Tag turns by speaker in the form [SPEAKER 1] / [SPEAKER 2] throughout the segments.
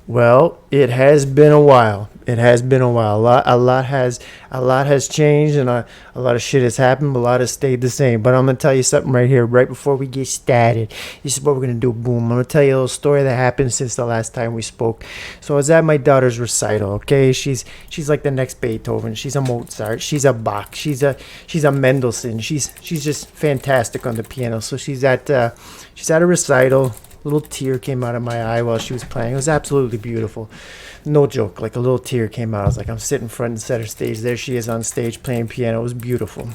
[SPEAKER 1] Well, it has been a while. It has been a while. A lot has changed, and a lot of shit has happened. But a lot has stayed the same. But I'm gonna tell you something right here, right before we get started. This is what we're gonna do. Boom! I'm gonna tell you a little story that happened since the last time we spoke. So I was at my daughter's recital. Okay, she's like the next Beethoven. She's a Mozart. She's a Bach. She's a Mendelssohn. She's just fantastic on the piano. So she's at a recital. Little tear came out of my eye while she was playing. It was absolutely beautiful. No joke. Like a little tear came out. I was like, I'm sitting front and center stage. There she is on stage playing piano. It was beautiful.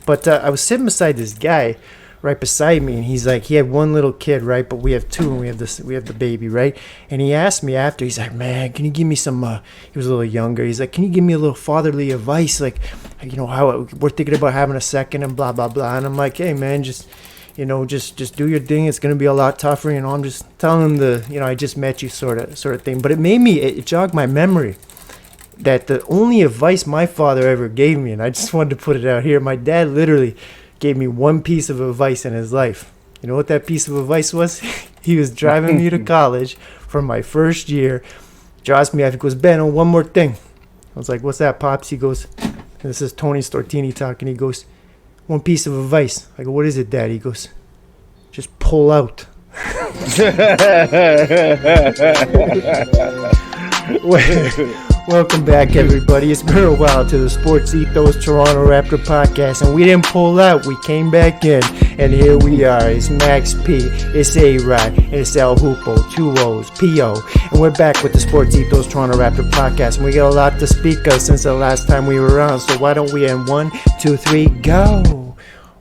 [SPEAKER 1] But I was sitting beside this guy right beside me, and he's like, he had one little kid, right? But we have two, and we have the baby, right? And he asked me after. He's like, man, can you give me some? He was a little younger. He's like, can you give me a little fatherly advice? Like, how we're thinking about having a second and blah blah blah. And I'm like, hey man, just do your thing. It's gonna be a lot tougher. I'm just telling him I just met you sort of thing. But it jogged my memory that the only advice my father ever gave me, and I just wanted to put it out here. My dad literally gave me one piece of advice in his life. You know what that piece of advice was? He was driving me to college for my first year. Just me, he goes, Ben, one more thing. I was like, what's that, Pops? He goes, this is Tony Stortini talking. He goes, one piece of advice. I go, what is it, Dad? He goes, just pull out. Welcome back, everybody. It's been a while to the Sports Ethos Toronto Raptor podcast, and we didn't pull out. We came back in, and here we are. It's Max P, it's A.Rod, it's El Hoopo, 2 O's, P.O., and we're back with the Sports Ethos Toronto Raptor podcast, and we got a lot to speak of since the last time we were on, so why don't we end 1, 2, 3, go?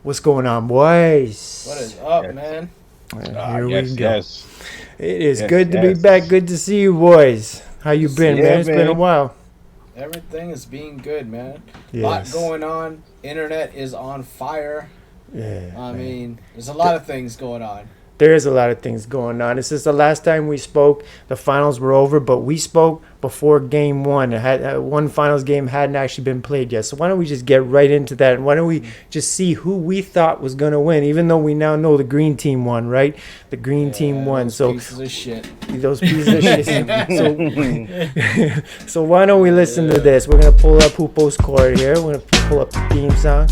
[SPEAKER 1] What's going on, boys?
[SPEAKER 2] What is up, man?
[SPEAKER 1] Here we go.
[SPEAKER 3] Yes.
[SPEAKER 1] It is good to be back. Good to see you, boys. How you been, man? It's been a while.
[SPEAKER 2] Everything is being good, man.
[SPEAKER 1] Yes.
[SPEAKER 2] Lot going on. Internet is on fire.
[SPEAKER 1] Yeah.
[SPEAKER 2] I mean, there's a lot of things going on.
[SPEAKER 1] There is a lot of things going on. This is the last time we spoke. The finals were over, but we spoke before game one. One finals game hadn't actually been played yet. So why don't we just get right into that? And why don't we just see who we thought was going to win, even though we now know the green team won, right? The green team won.
[SPEAKER 2] Those pieces of shit.
[SPEAKER 1] Those pieces of shit. So why don't we listen to this? We're going to pull up Hoopo's court here. We're going to pull up the theme song.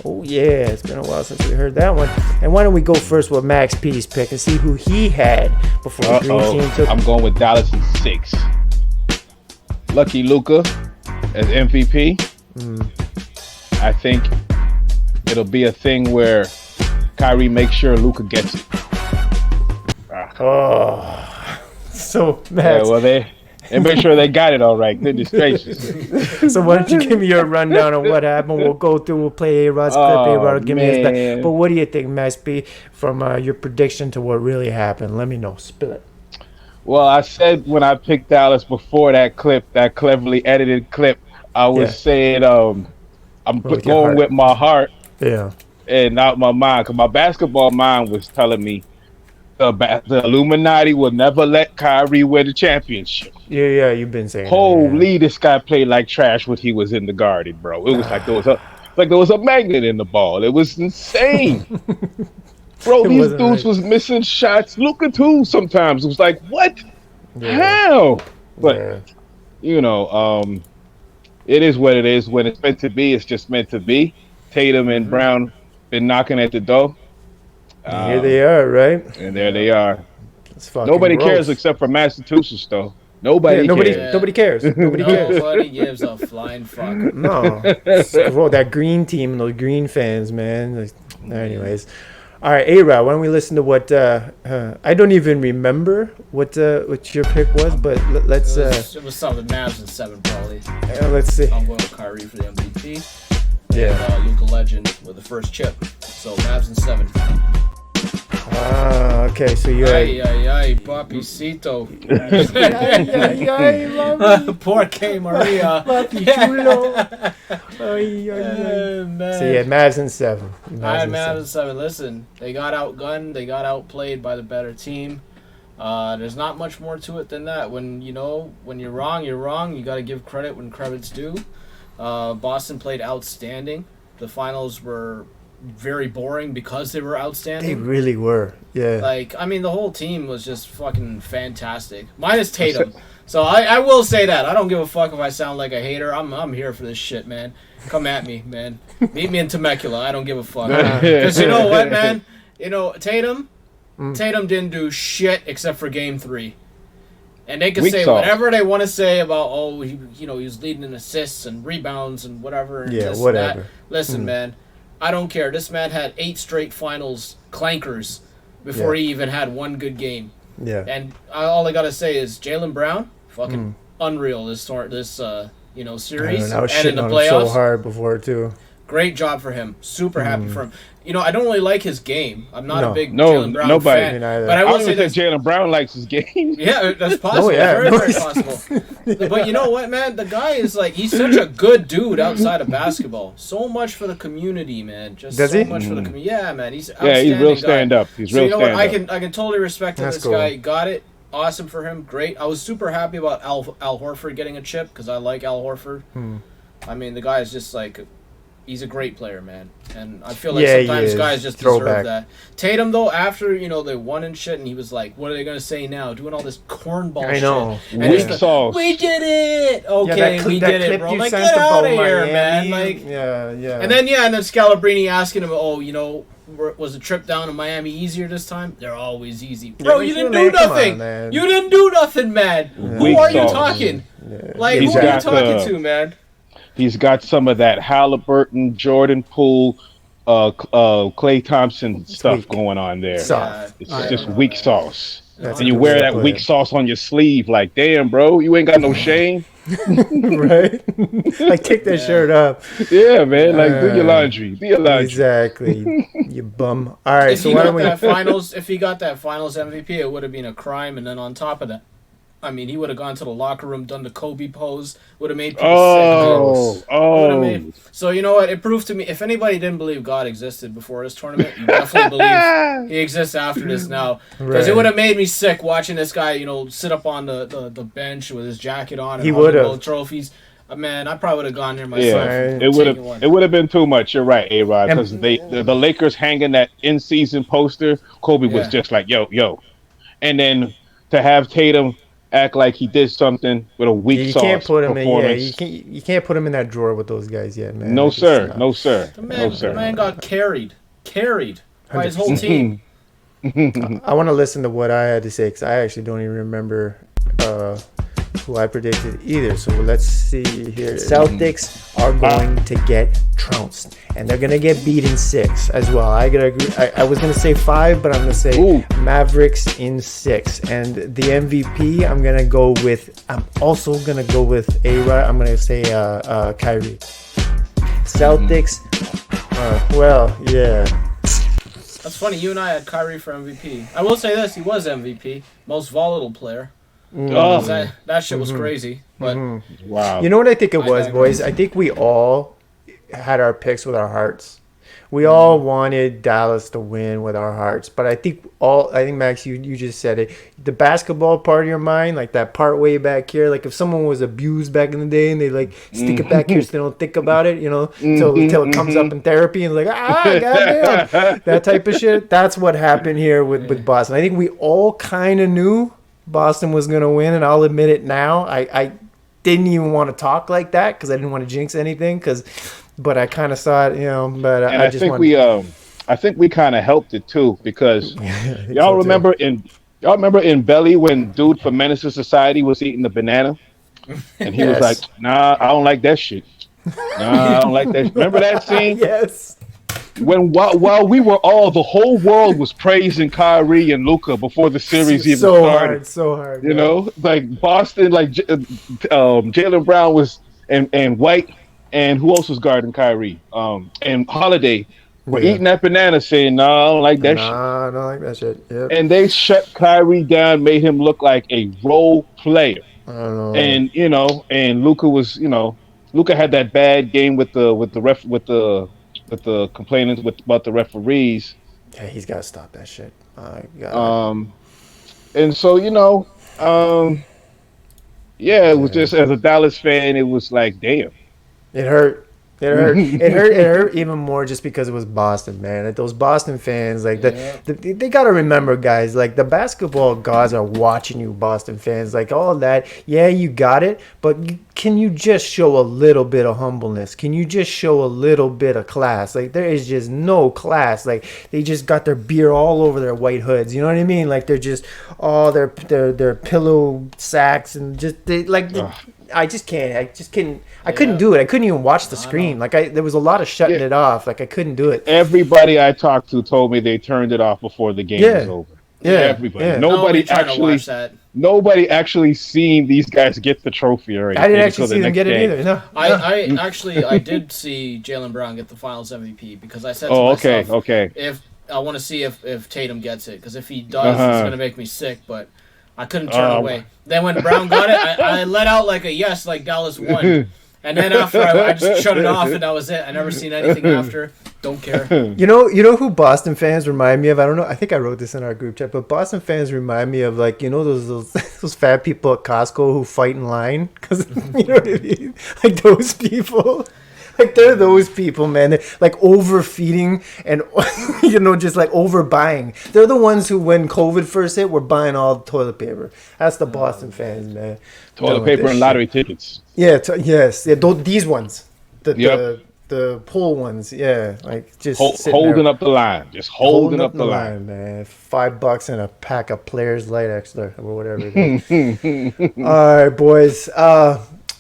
[SPEAKER 1] Oh, yeah, it's been a while since we heard that one. And why don't we go first with Max P's pick and see who he had before the green team took.
[SPEAKER 3] I'm going with Dallas in 6. Lucky Luka as MVP. I think it'll be a thing where Kyrie makes sure Luka gets it.
[SPEAKER 1] Oh, so Max.
[SPEAKER 3] Yeah, well, and make sure they got it all right. Goodness gracious.
[SPEAKER 1] So why don't you give me your rundown on what happened? We'll go through. We'll play A-Rod's clip. A-Rod will give me his back. But what do you think, Max B, from your prediction to what really happened? Let me know. Spill it.
[SPEAKER 3] Well, I said when I picked Dallas before that clip, that cleverly edited clip, I was saying I'm going with my heart and not my mind. Because my basketball mind was telling me the Illuminati will never let Kyrie win the championship.
[SPEAKER 1] Yeah, you've been saying
[SPEAKER 3] Holy, this guy played like trash when he was in the Garden, bro. It was like there was a magnet in the ball. It was insane. Bro, these dudes was missing shots. Luka too sometimes. It was like, what? How? But, it is what it is. When it's meant to be, it's just meant to be. Tatum and Brown been knocking at the door.
[SPEAKER 1] Here they are, right?
[SPEAKER 3] And there they are.
[SPEAKER 1] Nobody
[SPEAKER 3] cares except for Massachusetts, though. Nobody cares.
[SPEAKER 1] Nobody cares. Nobody cares.
[SPEAKER 2] Nobody gives a flying fuck.
[SPEAKER 1] No. That green team and those green fans, man. Anyways. All right, A-Rod, why don't we listen to what I don't even remember what your pick was, but let's
[SPEAKER 2] it was something Mavs in 7 probably.
[SPEAKER 1] Let's see.
[SPEAKER 2] I'm going with Kyrie for the MVP. And Luka Legend with the first chip. So Mavs in 7.
[SPEAKER 1] Okay, so you're
[SPEAKER 2] Ay, papicito. Porque Maria.
[SPEAKER 1] Papi chulo. So yeah, Mavs in 7.
[SPEAKER 2] I had Mavs in 7. Listen, they got outgunned. They got outplayed by the better team. There's not much more to it than that. When you're wrong, you're wrong. You got to give credit when credit's due. Boston played outstanding. The finals were very boring because they were outstanding.
[SPEAKER 1] They really were. Yeah.
[SPEAKER 2] Like, I mean, the whole team was just fucking fantastic. Minus Tatum. So I will say that. I don't give a fuck if I sound like a hater. I'm here for this shit, man. Come at me, man. Meet me in Temecula. I don't give a fuck. Because you know what, man? You know, Tatum didn't do shit except for Game 3. And they can say whatever they want to say about, he was leading in assists and rebounds and whatever. And
[SPEAKER 1] yeah, whatever.
[SPEAKER 2] Listen, man, I don't care. This man had 8 straight finals clankers before he even had one good game.
[SPEAKER 1] Yeah.
[SPEAKER 2] And all I got to say is Jaylen Brown, fucking unreal this series.
[SPEAKER 1] I was
[SPEAKER 2] and in the
[SPEAKER 1] playoffs. So
[SPEAKER 2] playoffs.
[SPEAKER 1] hard before, too.
[SPEAKER 2] Great job for him. Super happy for him. You know, I don't really like his game. I'm not a big Jaylen Brown fan. But I will say that
[SPEAKER 3] Jaylen Brown likes his game.
[SPEAKER 2] Yeah, that's possible. Very, very possible. But you know what, man? The guy is like, he's such a good dude outside of basketball. So much for the community, man. Much for the community. Yeah, man. He's outstanding.
[SPEAKER 3] He's real stand up. He's real stand up.
[SPEAKER 2] I can totally respect this guy. Got it. Awesome for him. Great. I was super happy about Al Horford getting a chip because I like Al Horford. I mean, the guy is just like, he's a great player, man. And I feel like sometimes guys just deserve that. Tatum, though, after, they won and shit, and he was like, what are they going to say now? Doing all this cornball shit. I know. And we did it! Okay, we did it, bro. Like, get out of here, man. Like, yeah. And then Scalabrine asking him, was the trip down to Miami easier this time? They're always easy. Bro, you didn't do nothing. You didn't do nothing, man. Who are you talking? Like, who are you talking to, man?
[SPEAKER 3] He's got some of that Halliburton, Jordan Poole, Klay Thompson stuff going on there. It's just weak sauce. And you wear that weak sauce on your sleeve like, damn, bro, you ain't got no shame.
[SPEAKER 1] Right? Like, take that shirt up.
[SPEAKER 3] Yeah, man. Like, do your laundry.
[SPEAKER 1] Exactly. You bum. All right,
[SPEAKER 2] if he got that finals MVP, it would have been a crime. And then on top of that, I mean, he would have gone to the locker room, done the Kobe pose, would have made people sick. So, you know what? It proved to me, if anybody didn't believe God existed before this tournament, you definitely believe he exists after this now. Because it would have made me sick watching this guy, sit up on the bench with his jacket on and
[SPEAKER 1] he would have
[SPEAKER 2] trophies. Man, I probably would have gone there myself.
[SPEAKER 3] Yeah, it would have been too much. You're right, A-Rod, because the Lakers hanging that in-season poster, Kobe was just like, yo. And then to have Tatum act like he did something with a weak sauce performance.
[SPEAKER 1] You can't put him in that drawer with those guys yet, man.
[SPEAKER 3] No, sir.
[SPEAKER 2] The man got carried by his whole team.
[SPEAKER 1] I want to listen to what I had to say because I actually don't even remember who I predicted either. So let's see here. Celtics are going to get trounced, and they're going to get beat in 6 as well. I gotta agree. I was going to say 5, but I'm going to say Mavericks in 6. And the MVP, I'm also going to go with A-Rod. I'm going to say Kyrie. Celtics,
[SPEAKER 2] That's funny. You and I had Kyrie for MVP. I will say this: he was MVP, most volatile player. That shit was crazy. But
[SPEAKER 3] wow.
[SPEAKER 1] You know what I think it was, boys? I think we all had our picks with our hearts. We all wanted Dallas to win with our hearts. But I think Max, you just said it. The basketball part of your mind, like that part way back here, like if someone was abused back in the day and they like stick it back here so they don't think about it, until it comes up in therapy and like, goddamn, that type of shit. That's what happened here with Boston. I think we all kind of knew Boston was going to win, and I'll admit it now. I didn't even want to talk like that because I didn't want to jinx anything. But I kind of saw it, But I
[SPEAKER 3] think we kind of helped it too because y'all remember in Belly when dude from Menace to Society was eating the banana, and he was like, "Nah, I don't like that shit. Nah, I don't like that." Remember that scene?
[SPEAKER 1] Yes.
[SPEAKER 3] While we were the whole world was praising Kyrie and Luka before the series even started.
[SPEAKER 1] So hard.
[SPEAKER 3] Like Boston, like Jaylen Brown was and White, and who else was guarding Kyrie? And Holiday were eating that banana, saying, "No, I don't like that shit.
[SPEAKER 1] I don't like that shit." Yep.
[SPEAKER 3] And they shut Kyrie down, made him look like a role player.
[SPEAKER 1] I don't know.
[SPEAKER 3] And and Luka was, Luka had that bad game with the complainants about the referees.
[SPEAKER 1] Yeah, he's got to stop that shit.
[SPEAKER 3] And so it was just, as a Dallas fan, it was like, damn.
[SPEAKER 1] It hurt. It hurt. It hurt even more just because it was Boston, man. Like, those Boston fans, like they gotta remember, guys. Like, the basketball gods are watching you, Boston fans. Like, all that. Yeah, you got it, but can you just show a little bit of humbleness? Can you just show a little bit of class? Like, there is just no class. Like, they just got their beer all over their white hoods. You know what I mean? Like, they're just all their pillow sacks and just I just can't. I couldn't do it. I couldn't even watch the screen. Like, there was a lot of shutting it off. Like, I couldn't do it.
[SPEAKER 3] Everybody I talked to told me they turned it off before the game was over.
[SPEAKER 1] Yeah,
[SPEAKER 3] everybody.
[SPEAKER 1] Yeah.
[SPEAKER 3] Nobody actually seen these guys get the trophy already.
[SPEAKER 1] I didn't actually see them get it either. No.
[SPEAKER 2] I did see Jaylen Brown get the Finals MVP because I said to myself,
[SPEAKER 3] okay.
[SPEAKER 2] If I want to see if Tatum gets it, because if he does, it's gonna make me sick. But I couldn't turn away. Then when Brown got it, I let out like a yes, like Dallas won. And then after I just shut it off, and that was it. I never seen anything after. Don't care.
[SPEAKER 1] You know who Boston fans remind me of? I don't know. I think I wrote this in our group chat, but Boston fans remind me of, like, those fat people at Costco who fight in line, because you know what I mean? Like, those people. Like, they're those people, man. They're like overfeeding and, just like overbuying. They're the ones who, when COVID first hit, were buying all the toilet paper. That's the Boston fans, man.
[SPEAKER 3] Toilet paper and lottery tickets.
[SPEAKER 1] Yeah, yes. Yeah, these ones. The pole ones. Yeah, like just
[SPEAKER 3] holding up the line. Just holding up the line,
[SPEAKER 1] man. $5 and a pack of Players Light Extra or whatever it is. All right, boys.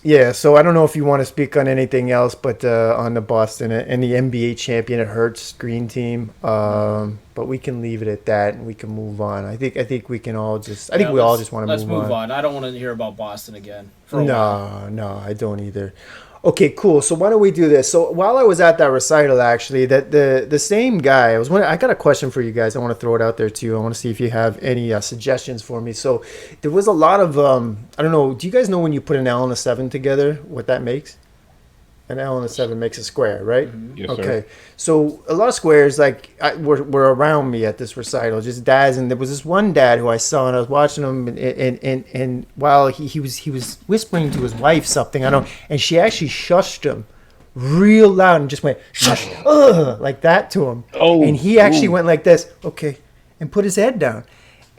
[SPEAKER 1] Yeah, so I don't know if you want to speak on anything else, but on the Boston and the NBA champion, it hurts green team. But we can leave it at that, and we can move on. I think we can all just. I think we all just want to move on.
[SPEAKER 2] Let's move on. I don't want to hear about Boston again.
[SPEAKER 1] No, I don't either. Okay, cool. So why don't we do this? So while I was at that recital, actually, that the same guy, I got a question for you guys. I want to throw it out there to you. I want to see if you have any suggestions for me. So there was a lot of I don't know. Do you guys know when you put an L and a 7 together, what that makes? An L and a 7 makes a square, right?
[SPEAKER 3] Mm-hmm. Yes,
[SPEAKER 1] okay.
[SPEAKER 3] Sir.
[SPEAKER 1] So a lot of squares were around me at this recital, just dads, and there was this one dad who I saw, and I was watching him, and while he was whispering to his wife something, I don't know, and she actually shushed him real loud and just went shush, like that to him. Oh, and he actually went like this, okay, and put his head down.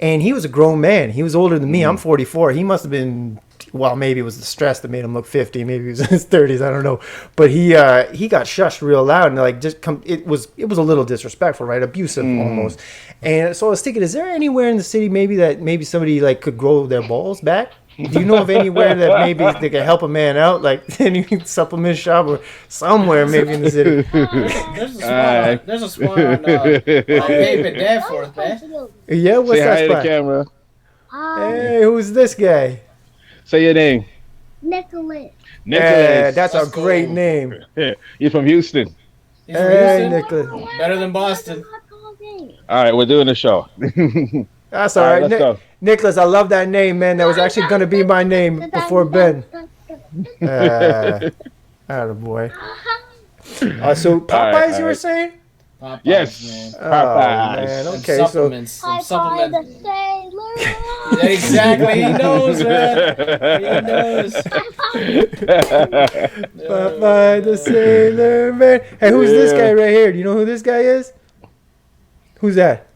[SPEAKER 1] And he was a grown man. He was older than me. I'm 44. He must have been. Well, maybe it was the stress that made him look 50. Maybe he was in his 30s. I don't know. But he got shushed real loud, and like it was a little disrespectful, right? Abusive almost. And so I was thinking, is there anywhere in the city maybe somebody like could grow their balls back? Do you know of anywhere that maybe they could help a man out, like any supplement shop or somewhere maybe in the city?
[SPEAKER 2] There's a spot on David Danforth, man.
[SPEAKER 1] Yeah, what's
[SPEAKER 3] Say
[SPEAKER 1] that
[SPEAKER 3] hi
[SPEAKER 1] spot?
[SPEAKER 3] to the camera.
[SPEAKER 1] Hey, who's this guy?
[SPEAKER 3] Say your name.
[SPEAKER 4] Nicholas.
[SPEAKER 1] Yeah, that's a great name.
[SPEAKER 3] You're from Houston.
[SPEAKER 2] He's from Houston?
[SPEAKER 1] Nicholas.
[SPEAKER 2] Better than Boston.
[SPEAKER 3] All right, we're doing the show.
[SPEAKER 1] That's all right.
[SPEAKER 3] Let's go.
[SPEAKER 1] Nicholas, I love that name, man. That was actually going to be my name before Ben. Attaboy. So Popeyes, you were saying?
[SPEAKER 2] Popeyes,
[SPEAKER 3] yes.
[SPEAKER 2] Man.
[SPEAKER 3] Popeyes.
[SPEAKER 1] Man. Okay,
[SPEAKER 2] supplements.
[SPEAKER 4] Hi,
[SPEAKER 2] Supplements.
[SPEAKER 4] the sailor.
[SPEAKER 2] Exactly. He knows, man. He knows.
[SPEAKER 1] Popeye the Sailor Man. Hey, who's this guy right here? Do you know who this guy is? Who's that?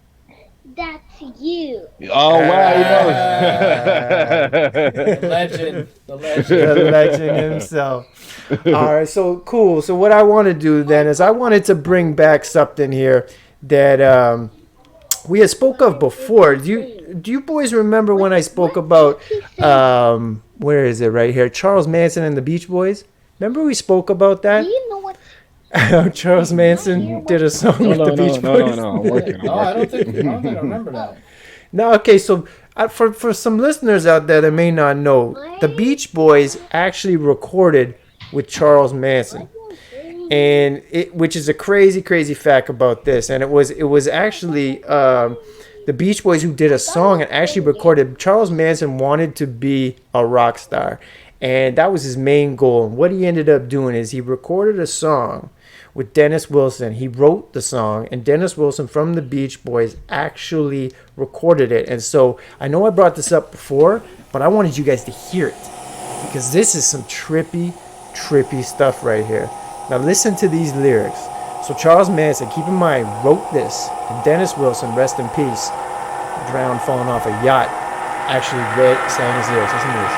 [SPEAKER 4] That's you.
[SPEAKER 3] Oh, wow, he knows.
[SPEAKER 2] The legend.
[SPEAKER 1] The legend himself. All right, so cool. So what I want to do then is I wanted to bring back something here that we had spoke of before. Do you boys remember when I spoke about where is it right here? Charles Manson and the Beach Boys. Remember we spoke about that?
[SPEAKER 4] Do you know what?
[SPEAKER 1] Charles Manson did a song with the Beach Boys.
[SPEAKER 3] No, I'm working.
[SPEAKER 2] I don't think I remember that.
[SPEAKER 1] No, okay, so for some listeners out there that may not know, the Beach Boys actually recorded with Charles Manson, and which is a crazy fact about this, and it was actually the Beach Boys who did a song and actually recorded. Charles Manson wanted to be a rock star, and that was his main goal. And what he ended up doing is he recorded a song with Dennis Wilson. He wrote the song, and Dennis Wilson from the Beach Boys actually recorded it. And so I know I brought this up before, but I wanted you guys to hear it because this is some trippy stuff right here. Now listen to these lyrics. So Charles Manson, keep in mind, wrote this. And Dennis Wilson, rest in peace, drowned falling off a yacht, actually sang his lyrics. Listen to this.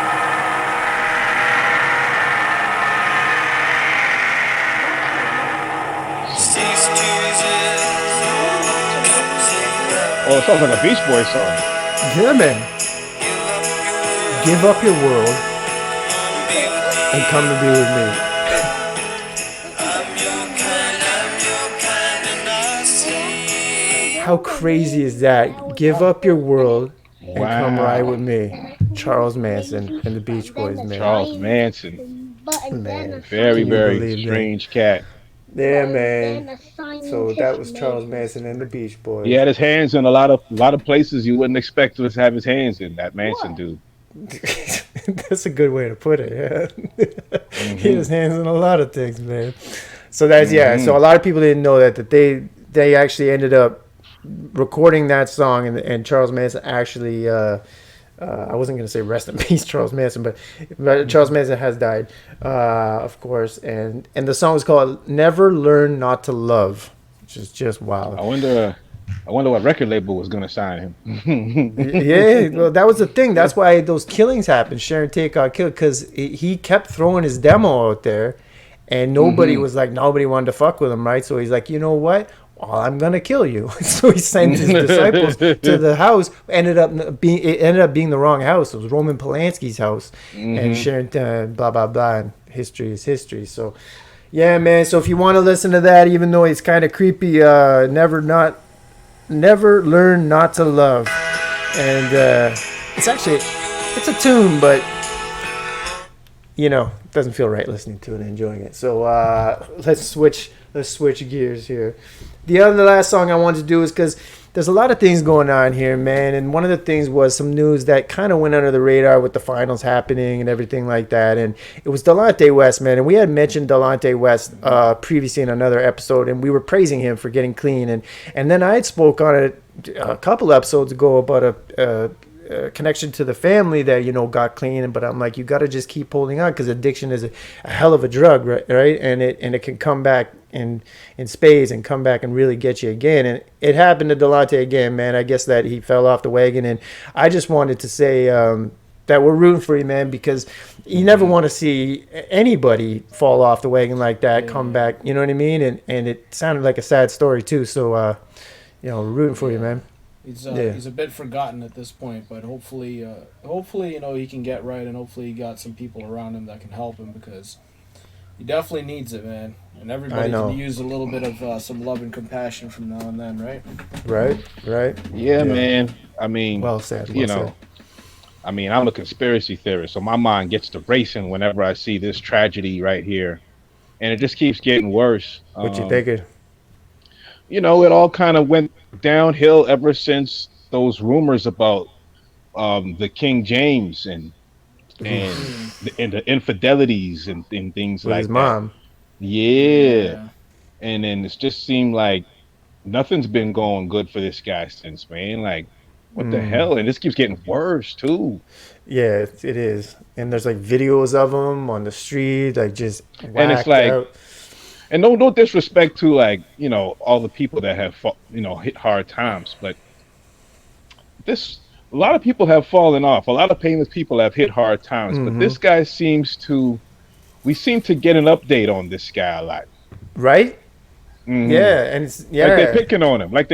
[SPEAKER 3] Oh, it sounds like a Beach Boys song.
[SPEAKER 1] Yeah, man. Give up your world and come to be with me. How crazy is that? Give up your world and come ride with me. Charles Manson and the Beach Boys, man.
[SPEAKER 3] Charles Manson.
[SPEAKER 1] Man.
[SPEAKER 3] Very, very strange cat.
[SPEAKER 1] Yeah, man. So that was Charles Manson and the Beach Boys.
[SPEAKER 3] He had his hands in a lot of places you wouldn't expect to have his hands in. That Manson dude.
[SPEAKER 1] That's a good way to put it. Yeah, he had his hands in a lot of things, man. So that's So a lot of people didn't know that they actually ended up recording that song, and Charles Manson actually. I wasn't going to say rest in peace, Charles Manson, but Charles Manson has died, of course. And the song was called "Never Learn Not to Love," which is just wild.
[SPEAKER 3] I wonder what record label was going to sign him.
[SPEAKER 1] Yeah, well, that was the thing. That's why those killings happened. Sharon Tate got killed because he kept throwing his demo out there, and nobody nobody wanted to fuck with him, right? So he's like, you know what? Well, I'm gonna kill you. So he sent his disciples to the house. Ended up being the wrong house. It was Roman Polanski's house, and Sharon blah blah blah. And history is history. So, yeah, man. So if you want to listen to that, even though it's kind of creepy, never learn not to love. And it's a tune, but it doesn't feel right listening to it and enjoying it. So let's switch gears here. The last song I wanted to do is because there's a lot of things going on here, man. And one of the things was some news that kind of went under the radar with the finals happening and everything like that. And it was Delonte West, man. And we had mentioned Delonte West previously in another episode, and we were praising him for getting clean. And then I had spoke on it a couple episodes ago about a connection to the family that got clean, but I'm like, you got to just keep holding on because addiction is a hell of a drug, right? And it can come back in spades and come back and really get you again. And it happened to Delonte again, man. I guess that he fell off the wagon, and I just wanted to say that we're rooting for you, man, because you never want to see anybody fall off the wagon like that, come back. You know what I mean? And it sounded like a sad story too. So we're rooting for you, man.
[SPEAKER 2] He's a bit forgotten at this point, but hopefully he can get right, and hopefully he got some people around him that can help him, because he definitely needs it, man. And everybody can use a little bit of some love and compassion from now and then, right?
[SPEAKER 1] Right.
[SPEAKER 3] Yeah, man. I mean,
[SPEAKER 1] well said.
[SPEAKER 3] I mean, I'm a conspiracy theorist, so my mind gets to racing whenever I see this tragedy right here, and it just keeps getting worse.
[SPEAKER 1] What you thinking?
[SPEAKER 3] It all kind of went downhill ever since those rumors about the King James and the infidelities and things
[SPEAKER 1] with
[SPEAKER 3] like
[SPEAKER 1] his
[SPEAKER 3] that.
[SPEAKER 1] Mom.
[SPEAKER 3] Yeah. And then it's just seemed like nothing's been going good for this guy since, man. Like, what the hell? And this keeps getting worse too.
[SPEAKER 1] Yeah, it is. And there's like videos of him on the street, like just whacked
[SPEAKER 3] and it's like
[SPEAKER 1] out.
[SPEAKER 3] And no disrespect to all the people that have hit hard times, but a lot of people have fallen off. A lot of famous people have hit hard times, but this guy we seem to get an update on this guy a lot,
[SPEAKER 1] right? Yeah, and
[SPEAKER 3] like they're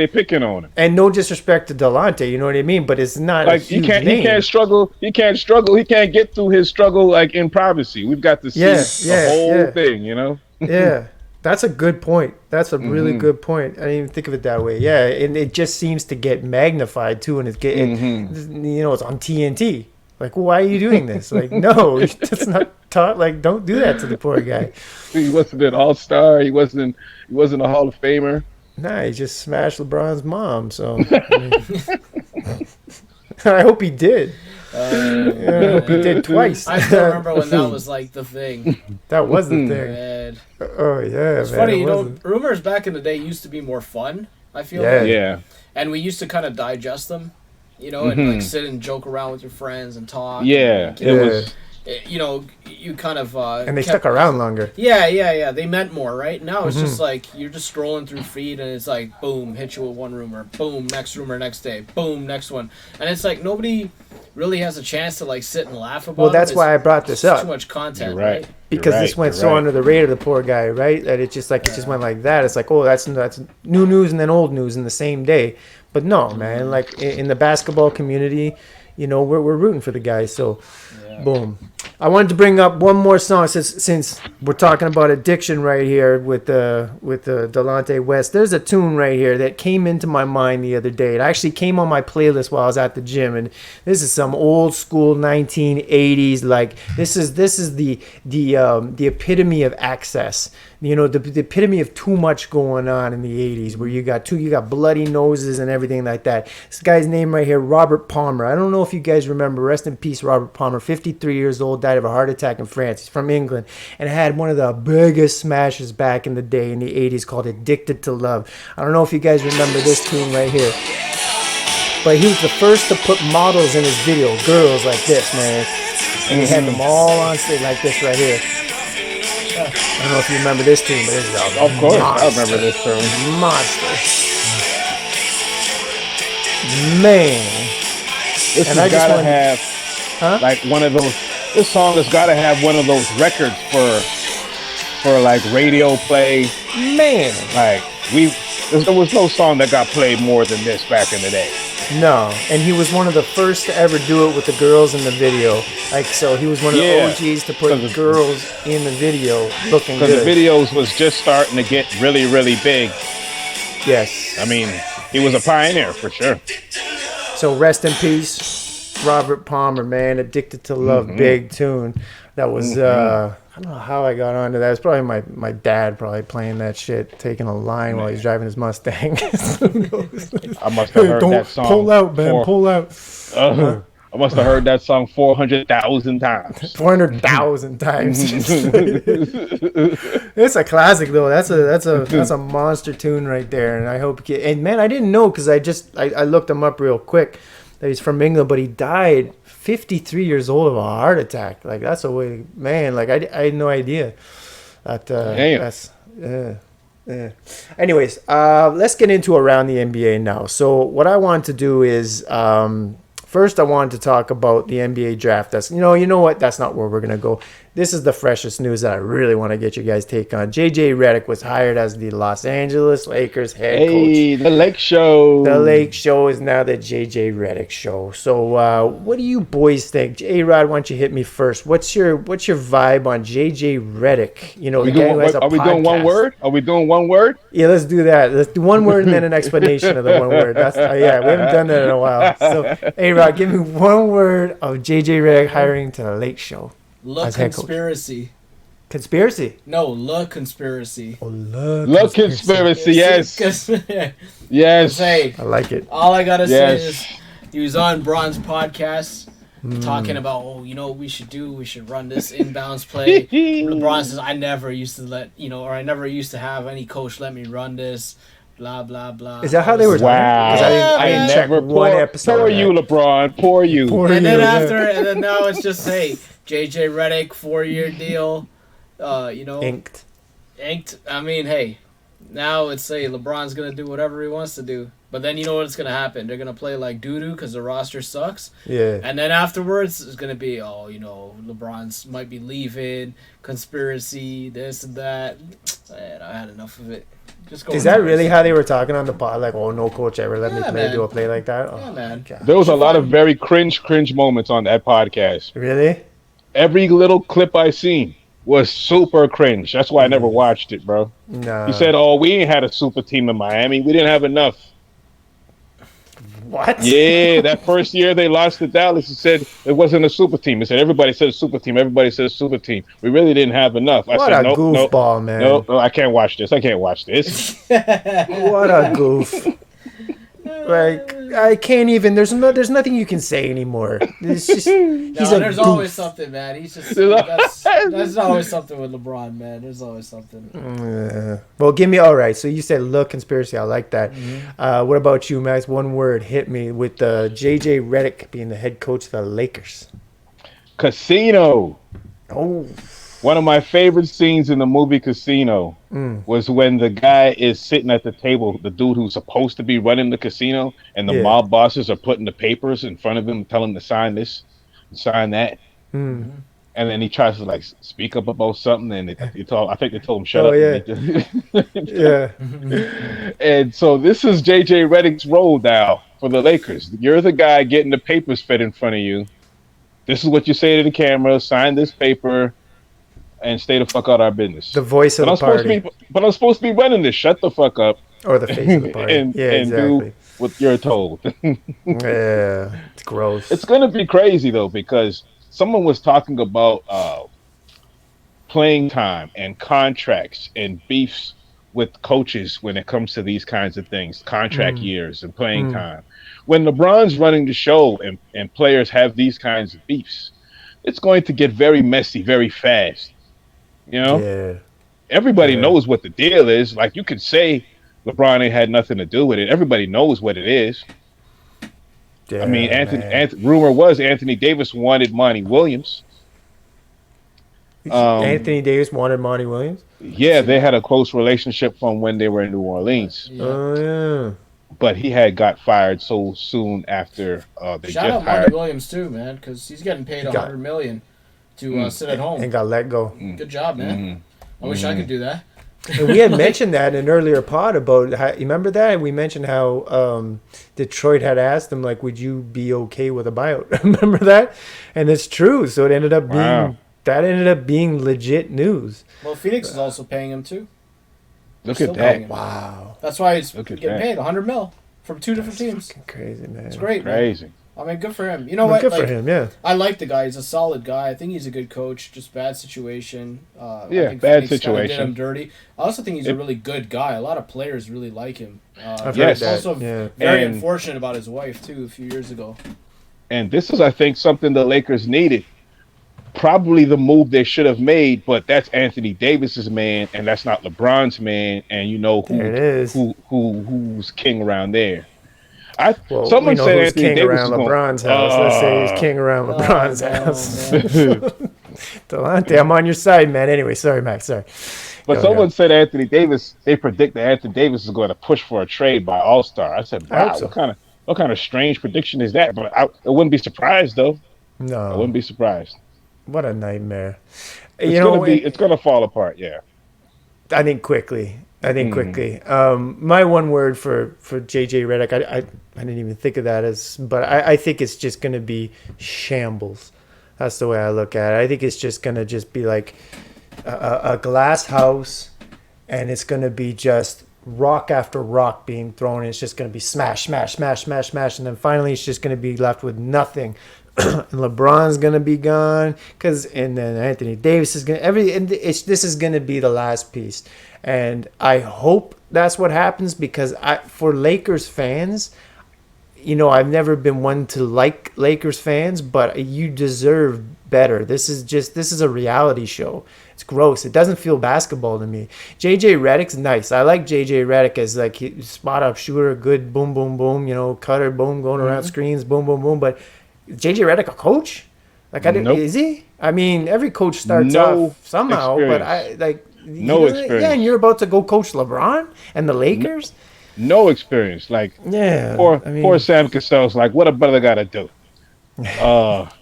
[SPEAKER 3] picking on him.
[SPEAKER 1] And no disrespect to Delonte, you know what I mean? But it's not
[SPEAKER 3] like he can't struggle. He can't get through his struggle like in privacy. We've got to see the whole thing,
[SPEAKER 1] Yeah. That's a good point. That's a really good point. I didn't even think of it that way. Yeah, and it just seems to get magnified too, and it's on TNT. Like, why are you doing this? Like, no, that's not taught. Like, don't do that to the poor guy.
[SPEAKER 3] He wasn't an all-star. He wasn't a Hall of Famer.
[SPEAKER 1] Nah, he just smashed LeBron's mom. So I hope he did. I hope he did twice.
[SPEAKER 2] I still remember when that was like the thing.
[SPEAKER 1] That was the thing.
[SPEAKER 2] Man.
[SPEAKER 1] Oh yeah,
[SPEAKER 2] it's funny. Rumors back in the day used to be more fun. I feel like.
[SPEAKER 3] Yeah.
[SPEAKER 2] And we used to kind of digest them, and like sit and joke around with your friends and talk.
[SPEAKER 3] Yeah,
[SPEAKER 2] and, you kind of
[SPEAKER 1] and they stuck around longer.
[SPEAKER 2] Yeah. They meant more, right? Now it's just like you're just scrolling through feed, and it's like boom, hit you with one rumor, boom, next rumor next day, boom, next one, and it's like nobody really has a chance to like sit and laugh about.
[SPEAKER 1] Well, that's why I brought this up.
[SPEAKER 2] Too much content,
[SPEAKER 3] right?
[SPEAKER 1] Because this went so under the radar, the poor guy, right? That it just went like that. It's like, oh, that's new news and then old news in the same day. But no, man, like in the basketball community, you know, we're rooting for the guy. So, boom. I wanted to bring up one more song since we're talking about addiction right here with Delonte West. There's a tune right here that came into my mind the other day. It actually came on my playlist while I was at the gym, and this is some old school 1980s. Like this is the epitome of access. You know, the epitome of too much going on in the 80s, where you got bloody noses and everything like that. This guy's name right here, Robert Palmer. I don't know if you guys remember. Rest in peace, Robert Palmer. 53 years old, died of a heart attack in France. He's from England and had one of the biggest smashes back in the day in the 80s called "Addicted to Love." I don't know if you guys remember this tune right here, but he was the first to put models in his video, girls like this, man, and he had them all on stage like this right here. I don't know if you remember this tune, but this is
[SPEAKER 3] of course monster. I remember this tune.
[SPEAKER 1] Monster. Man.
[SPEAKER 3] This has gotta have like one of those. This song has gotta have one of those records for like radio play.
[SPEAKER 1] Man.
[SPEAKER 3] Like there was no song that got played more than this back in the day.
[SPEAKER 1] No, and he was one of the first to ever do it with the girls in the video. Like, so he was one of the OGs to put girls in the video looking good.
[SPEAKER 3] Because the videos was just starting to get really, really big.
[SPEAKER 1] Yes.
[SPEAKER 3] I mean, he was a pioneer for sure.
[SPEAKER 1] So rest in peace, Robert Palmer, man. "Addicted to Love," big tune. That was, I don't know how I got onto that. It was probably my dad probably playing that shit, taking a line while he's driving his Mustang.
[SPEAKER 3] I must have heard that song.
[SPEAKER 1] Pull out, man, pull out.
[SPEAKER 3] I must have heard that song 400,000 times.
[SPEAKER 1] 400,000 times. It's a classic though. That's a monster tune right there. And I hope and man, I didn't know because I looked him up real quick that he's from England, but he died 53 years old of a heart attack. Like that's a way, man. Like I had no idea. That's Anyways, let's get into around the NBA now. So what I want to do is first I wanted to talk about the NBA draft. That's you know what? That's not where we're gonna go. This is the freshest news that I really want to get you guys' take on. JJ Redick was hired as the Los Angeles Lakers head coach.
[SPEAKER 3] Hey, the Lake Show.
[SPEAKER 1] The Lake Show is now the JJ Redick Show. So, what do you boys think? A.Rod, why don't you hit me first? What's your vibe on JJ Redick? You know, the guy who has a podcast.
[SPEAKER 3] Are we doing one word? Are we doing one word?
[SPEAKER 1] Yeah, let's do that. Let's do one word and then an explanation of the one word. That's we haven't done that in a while. So, A.Rod, give me one word of JJ Redick hiring to the Lake Show.
[SPEAKER 2] Look, conspiracy.
[SPEAKER 1] Conspiracy?
[SPEAKER 2] No, look, conspiracy.
[SPEAKER 1] Oh, look.
[SPEAKER 3] Look, conspiracy, yes. Yes.
[SPEAKER 2] Hey,
[SPEAKER 1] I like it.
[SPEAKER 2] All I got to say is he was on Braun's podcast talking about, we should run this inbounds play. LeBron says, I never used to have any coach let me run this. Blah, blah, blah.
[SPEAKER 1] Is that how they were talking?
[SPEAKER 3] Wow.
[SPEAKER 1] I didn't check one episode.
[SPEAKER 3] Poor you, LeBron. Poor you.
[SPEAKER 2] And then now it's just, hey, JJ Redick, 4-year deal. Inked. I mean, hey, now it's say LeBron's gonna do whatever he wants to do. But then you know what's gonna happen? They're gonna play like doo-doo because the roster sucks.
[SPEAKER 1] Yeah.
[SPEAKER 2] And then afterwards, it's gonna be, LeBron's might be leaving, conspiracy, this and that. Man, I had enough of it.
[SPEAKER 1] Is that really how they were talking on the pod? Like, no coach ever let me do a play like that?
[SPEAKER 2] Yeah, man.
[SPEAKER 1] God.
[SPEAKER 3] There was a lot of very cringe moments on that podcast.
[SPEAKER 1] Really?
[SPEAKER 3] Every little clip I seen was super cringe. That's why I never watched it, bro.
[SPEAKER 1] No.
[SPEAKER 3] He said, we ain't had a super team in Miami. We didn't have enough.
[SPEAKER 1] What?
[SPEAKER 3] Yeah, that first year they lost to Dallas, he said it wasn't a super team. He said everybody said a super team. Everybody said a super team. We really didn't have enough. I said,
[SPEAKER 1] goofball, man.
[SPEAKER 3] No, I can't watch this.
[SPEAKER 1] What a goof. Like, I can't even. There's nothing you can say anymore. It's just
[SPEAKER 2] there's always something, man. He's just there's always something with LeBron, man. There's always something.
[SPEAKER 1] Well, give me all right. So you said look conspiracy. I like that. Mm-hmm. What about you, Max? One word hit me with JJ Redick being the head coach of the Lakers.
[SPEAKER 3] Casino.
[SPEAKER 1] Oh.
[SPEAKER 3] One of my favorite scenes in the movie Casino was when the guy is sitting at the table, the dude who's supposed to be running the casino, and the mob bosses are putting the papers in front of him, telling him to sign this, and sign that.
[SPEAKER 1] Mm.
[SPEAKER 3] And then he tries to like speak up about something, and I think they told him shut
[SPEAKER 1] Oh
[SPEAKER 3] up.
[SPEAKER 1] yeah, yeah.
[SPEAKER 3] And so this is JJ Redick's role now for the Lakers. You're the guy getting the papers fed in front of you. This is what you say to the camera: sign this paper and stay the fuck out of our business.
[SPEAKER 1] The voice of the party.
[SPEAKER 3] But I'm supposed to be running this. Shut the fuck up.
[SPEAKER 1] Or the face of the party.
[SPEAKER 3] and do what you're told.
[SPEAKER 1] Yeah, it's gross.
[SPEAKER 3] It's gonna be crazy though, because someone was talking about playing time and contracts and beefs with coaches when it comes to these kinds of things, contract years and playing time. When LeBron's running the show and players have these kinds of beefs, it's going to get very messy very fast. You know?
[SPEAKER 1] Yeah.
[SPEAKER 3] Everybody knows what the deal is. Like, you could say LeBron ain't had nothing to do with it. Everybody knows what it is. Yeah, I mean, rumor was Anthony Davis wanted Monty Williams.
[SPEAKER 1] Anthony Davis wanted Monty Williams?
[SPEAKER 3] Yeah, they had a close relationship from when they were in New Orleans.
[SPEAKER 1] Yeah. Oh, yeah.
[SPEAKER 3] But he had got fired so soon after they
[SPEAKER 2] Shout out Monty Williams, too, man, because he's getting paid $100 million to sit at home.
[SPEAKER 1] And got let go.
[SPEAKER 2] Good job, man. I wish I could do that.
[SPEAKER 1] And we had mentioned that in an earlier pod about how, you remember that? We mentioned how Detroit had asked him, like, would you be okay with a buyout? Remember that? And it's true. So it ended up being legit news.
[SPEAKER 2] Well, Phoenix is also paying him too.
[SPEAKER 3] Look at that!
[SPEAKER 1] Wow.
[SPEAKER 2] That's why he's getting paid $100 million from two different teams.
[SPEAKER 1] Crazy, man.
[SPEAKER 2] It's great.
[SPEAKER 3] Crazy.
[SPEAKER 2] Man. I mean, good for him. You know what?
[SPEAKER 1] Good for him. Yeah.
[SPEAKER 2] I like the guy. He's a solid guy. I think he's a good coach. Just bad situation.
[SPEAKER 3] I think
[SPEAKER 2] Phoenix
[SPEAKER 3] bad situation.
[SPEAKER 2] Did him dirty. I also think he's a really good guy. A lot of players really like him.
[SPEAKER 1] I've heard that.
[SPEAKER 2] Also very unfortunate about his wife too. A few years ago.
[SPEAKER 3] And this is, I think, something the Lakers needed. Probably the move they should have made, but that's Anthony Davis's man, and that's not LeBron's man. And you know who's king around there. Someone said Anthony
[SPEAKER 1] king
[SPEAKER 3] Davis
[SPEAKER 1] around LeBron's house. Let's say he's king around LeBron's house. Delante, I'm on your side, man. Anyway, sorry, Max. Sorry.
[SPEAKER 3] But someone said Anthony Davis. They predict that Anthony Davis is going to push for a trade by All-Star. I said, wow, what kind of strange prediction is that? But I wouldn't be surprised though.
[SPEAKER 1] No,
[SPEAKER 3] I wouldn't be surprised.
[SPEAKER 1] What a nightmare.
[SPEAKER 3] It's gonna fall apart, yeah.
[SPEAKER 1] I think quickly. My one word for JJ Redick, I didn't even think of that but I think it's just gonna be shambles. That's the way I look at it. I think it's just gonna be like a glass house, and it's gonna be just rock after rock being thrown, and it's just gonna be smash, smash, smash, smash, smash, and then finally it's just gonna be left with nothing. And LeBron's gonna be gone, and then Anthony Davis is this is gonna be the last piece, and I hope that's what happens, because for Lakers fans, I've never been one to like Lakers fans, but you deserve better. This is a reality show. It's gross. It doesn't feel basketball to me. JJ Redick's nice. I like JJ Redick as like spot up shooter, good boom boom boom, cutter, boom, going around screens, boom boom boom, but JJ Redick a coach? Like is he? I mean, every coach starts off somehow,
[SPEAKER 3] experience.
[SPEAKER 1] But
[SPEAKER 3] no experience.
[SPEAKER 1] Yeah, and you're about to go coach LeBron and the Lakers?
[SPEAKER 3] No experience. Like, poor Sam Cassell's like, what a brother got to do?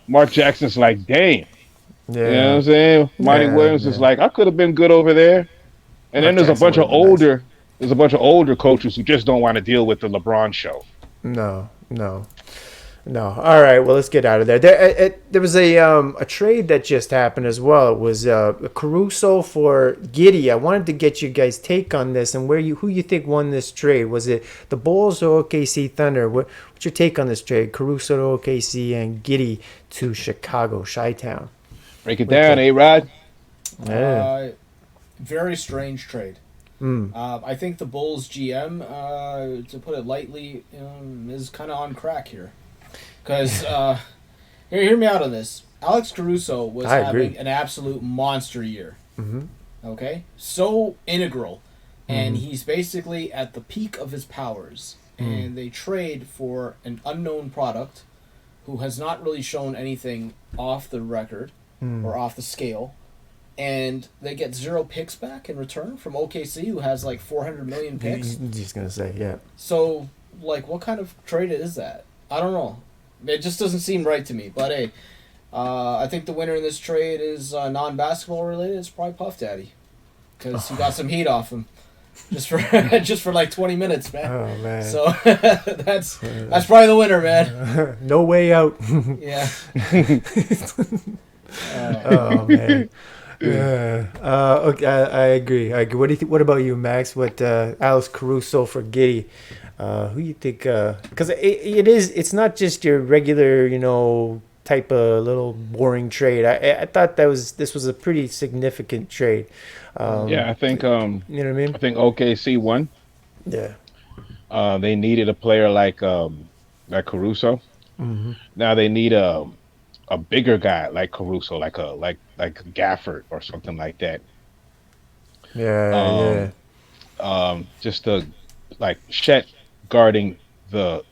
[SPEAKER 3] Mark Jackson's like, damn. Yeah. You know what I'm saying? Monty Williams is like, I could have been good over there. And then there's a bunch of older coaches who just don't want to deal with the LeBron show.
[SPEAKER 1] No. All right, well, let's get out of there. There was a trade that just happened as well. It was Caruso for Giddey. I wanted to get you guys' take on this and who you think won this trade. Was it the Bulls or OKC Thunder? What's your take on this trade? Caruso to OKC and Giddey to Chicago, Chi-Town.
[SPEAKER 3] Break it down, A-Rod.
[SPEAKER 1] Yeah.
[SPEAKER 2] Very strange trade. I think the Bulls GM, to put it lightly, is kind of on crack here. Because, hear me out on this. Alex Caruso was having an absolute monster year.
[SPEAKER 1] Mm-hmm.
[SPEAKER 2] Okay? So integral. And he's basically at the peak of his powers. And they trade for an unknown product who has not really shown anything off the record. or off the scale, and they get 0 picks back in return from OKC, who has like 400 million picks.
[SPEAKER 1] Just gonna say, yeah.
[SPEAKER 2] So, like, what kind of trade is that? I don't know. It just doesn't seem right to me. But hey, I think the winner in this trade is non-basketball related. It's probably Puff Daddy, because he got some heat off him. Just for like 20 minutes, man.
[SPEAKER 1] Oh man.
[SPEAKER 2] So that's probably the winner, man.
[SPEAKER 1] No way out.
[SPEAKER 2] Yeah.
[SPEAKER 1] Oh man. Okay, I agree. What do you think? What about you, Max? What Alex Caruso for Giddey? Who you think? Because it's not just your regular, type of little boring trade. I thought this was a pretty significant trade.
[SPEAKER 3] I think
[SPEAKER 1] you know what I mean.
[SPEAKER 3] I think OKC won.
[SPEAKER 1] Yeah.
[SPEAKER 3] They needed a player like Caruso.
[SPEAKER 1] Mm-hmm.
[SPEAKER 3] Now they need a bigger guy like Caruso, like Gafford or something like that.
[SPEAKER 1] Yeah.
[SPEAKER 3] Just like Chet guarding the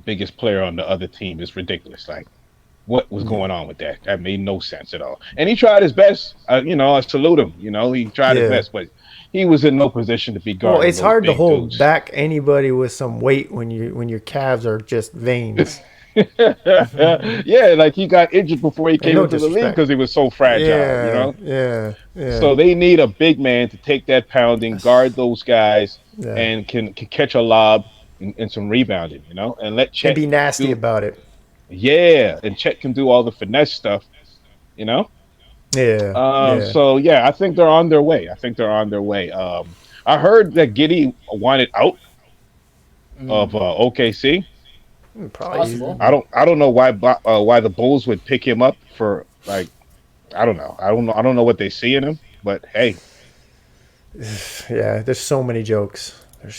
[SPEAKER 3] biggest player on the other team is ridiculous. Like, what was going on with that? That made no sense at all. And he tried his best. I salute him. He tried his best, but he was in no position to be guarding.
[SPEAKER 1] Well, it's hard to hold
[SPEAKER 3] dudes.
[SPEAKER 1] back anybody with some weight when your calves are just veins.
[SPEAKER 3] Yeah, like he got injured before he came into the league because he was so fragile.
[SPEAKER 1] Yeah.
[SPEAKER 3] So they need a big man to take that pounding, guard those guys, and can catch a lob and some rebounding. And let Chet
[SPEAKER 1] be nasty about it.
[SPEAKER 3] Yeah, and Chet can do all the finesse stuff.
[SPEAKER 1] Yeah.
[SPEAKER 3] So I think they're on their way. I heard that Giddey wanted out of OKC.
[SPEAKER 2] Possible.
[SPEAKER 3] I don't know why the Bulls would pick him up for, like, I don't know. I don't know what they see in him, but hey.
[SPEAKER 1] Yeah, there's so many jokes. And